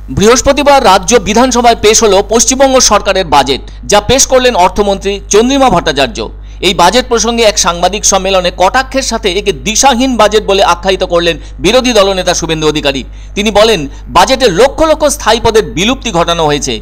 বৃহস্পতিবার রাজ্য বিধানসভায় পেশ হলো পশ্চিমবঙ্গ সরকারের বাজেট, যা পেশ করলেন অর্থমন্ত্রী চন্দ্রিমা ভট্টাচার্য। এই বাজেট প্রসঙ্গে এক সাংবাদিক সম্মেলনে কটাক্ষের সাথে একে দিশাহীন বাজেট বলে আখ্যায়িত করলেন বিরোধী দলনেতা শুভেন্দু অধিকারী। তিনি বলেন, বাজেটে লক্ষ লক্ষ স্থায়ী পদের বিলুপ্তি ঘটানো হয়েছে।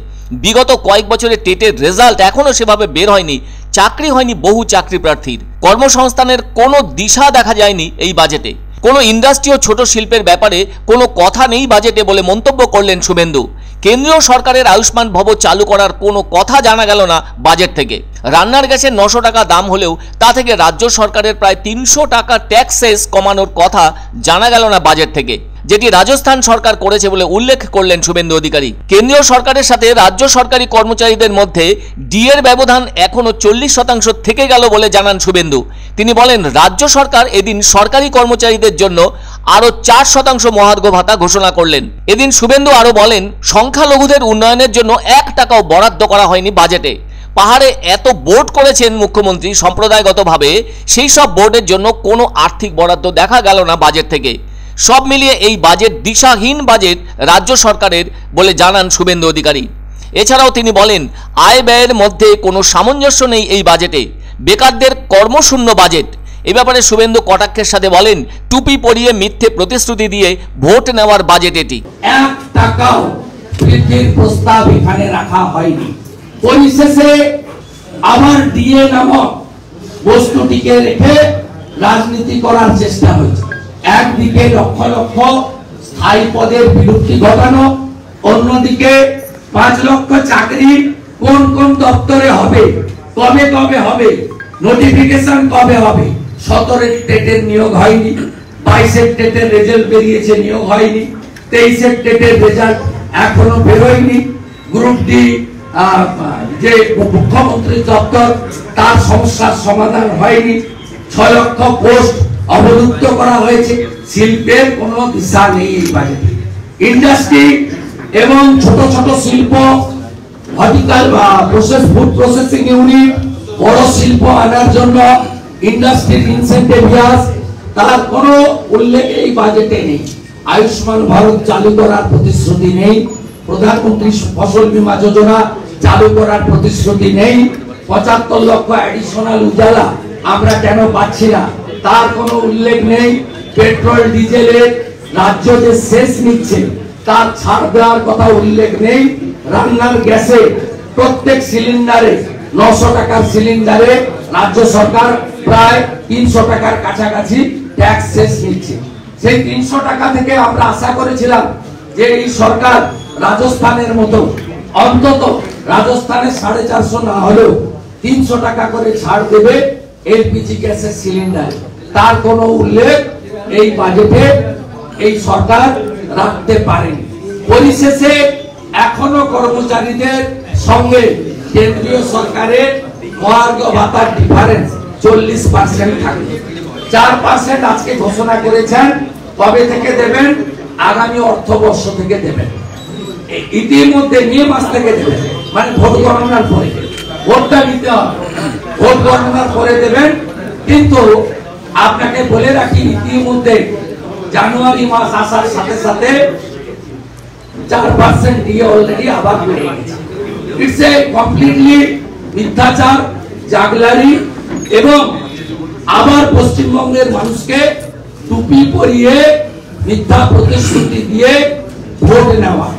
বিগত কয়েক বছরে টেটের রেজাল্ট এখনও সেভাবে বের হয়নি, চাকরি হয়নি বহু চাকরি প্রার্থীর, কর্মসংস্থানের কোনো দিশা দেখা যায়নি এই বাজেটে, কোনো ইন্ডাস্ট্রি ও ছোট শিল্পের ব্যাপারে কোনো কথা নেই বাজেটে বলে মন্তব্য করলেন শুভেন্দু। কেন্দ্রীয় সরকারের আয়ুষ্মান ভব চালু করার কোনো কথা জানা গেল না বাজেট থেকে। রান্নার গ্যাসের 900 টাকা দাম হলেও তা থেকে রাজ্য সরকারের প্রায় 300 টাকা ট্যাক্স সেস কমানোর কথা জানা গেল না বাজেট থেকে, যেটি রাজস্থান সরকার করেছে বলে উল্লেখ করলেন শুভেন্দু অধিকারী। কেন্দ্রীয় সরকারের সাথে রাজ্য সরকারি কর্মচারীদের মধ্যে ডিএর ব্যবধান এখনো 40% থেকে গেল বলে জানান শুভেন্দু। তিনি বলেন, রাজ্য সরকার এদিন সরকারি কর্মচারীদের জন্য আরো 4% মহার্ঘ ভাতা ঘোষণা করলেন। এদিন শুভেন্দু আরো বলেন, সংখ্যালঘুদের উন্নয়নের জন্য 1 টাকাও বরাদ্দ করা হয়নি বাজেটে। পাহাড়ে এত বোর্ড করেছেন মুখ্যমন্ত্রী সম্প্রদায়গতভাবে, সেই সব বোর্ডের জন্য কোনো আর্থিক বরাদ্দ দেখা গেল না বাজেট থেকে। সব মিলিয়ে এই বাজেট দিশাহীন বাজেট রাজ্য সরকারের বলে জানান শুভেন্দু অধিকারী। এছাড়াও তিনি বলেন, আয় ব্যয়ের মধ্যে কোনো সামঞ্জস্য নেই এই বাজেটে, বেকারদের কর্মশূন্য বাজেট। এ ব্যাপারে শুভেন্দু কটাক্ষের সাথে বলেন, টুপি পরিয়ে মিথ্যে প্রতিশ্রুতি দিয়ে ভোট নেওয়ার বাজেট এটি। 1 টাকাও বৃদ্ধির প্রস্তাব এখানে রাখা হয়নি। পরিশেষে আবার ডিএ নামক বস্তুটিকে রেখে রাজনীতি করার চেষ্টা হয়েছে। একদিকে লক্ষ লক্ষ স্থায়ী পদের বিলুপ্তি ঘটানো, অন্যদিকে 5 লক্ষ চাকরি কোন কোন দপ্তরে হবে, কবে কবে হবে, নোটিফিকেশন কবে হবে। 17 টেটের নিয়োগ হয়নি, 22 টেটের রেজাল্ট বেরিয়েছে, নিয়োগ হয়নি, 23 টেটের রেজাল্ট এখনো বেরোয়নি। গ্রুপ ডি যে মুখ্যমন্ত্রী দপ্তর, তার সমস্যার সমাধান হয়নি। 6 লক্ষ পোস্ট অবলুপ্ত করা হয়েছে। শিল্পের কোনো দিশা নেই এই বাজেটে। ইন্ডাস্ট্রি এবং ছোট ছোট শিল্প, ভার্টিক্যাল বা প্রসেস ফুড প্রসেসিং ইউনিট, বড় শিল্প আনার জন্য ইন্ডাস্ট্রির ইনসেন্টিভ ইয়াস, তার কোনো উল্লেখ এই বাজেটে নেই। আয়ুষ্মান ভারত চালু করার প্রতিশ্রুতি নেই, প্রধানমন্ত্রী ফসল বীমা যোজনা চালু করার প্রতিশ্রুতি নেই, 75 লক্ষ অ্যাডিশনাল উজালা আমরা কেন পাচ্ছি না তার কোনো উল্লেখ নেই। পেট্রোল ডিজেলের রাজ্য যে সেস নিচ্ছে তার ছাড় দেওয়ার কথা উল্লেখ নেই। রান্নার গ্যাসে প্রত্যেক সিলিন্ডারে 900 টাকার সিলিন্ডারে রাজ্য সরকার প্রায় 300 টাকার কাছাকাছি ট্যাক্স সেস নিচ্ছে। সেই 300 টাকা থেকে আমরা আশা করেছিলাম যে এই সরকার রাজস্থানের মতো অন্তত রাজস্থানের 450 না হলেও 300 টাকা করে ছাড় দেবে এলপিজি গ্যাসের সিলিন্ডার। তার কোনো উল্লেখ এই বাজেটে এই সরকার রাখতে পারেনি। পরিশেষে এখনো কর্মচারীদের সঙ্গে কেন্দ্রীয় সরকারের মহার্ঘ ভাতার ডিফারেন্স 40% থাকবে। 4% আজকে ঘোষণা করেছেন, কবে থেকে দেবেন? আগামী অর্থবর্ষ থেকে দেবেন। ইতিমধ্যে মে মাস থেকে দেবেন, মানে ভোট গণনার পরে। ভোটটা নিতে হবে, ভোট গণনার পরে দেবেন। কিন্তু আপনাকে বলে রাখি, ইতিমধ্যে জানুয়ারি মাস আসার সাথে সাথে 4% দিয়ে অলরেডি আবার বেড়ে গেছে। ইটস এ কমপ্লিটলি মিথ্যাচার, জাগলারি, এবং আবার পশ্চিমবঙ্গের মানুষকে টুপি পরিয়ে মিথ্যা প্রতিশ্রুতি দিয়ে ভোট নেওয়া।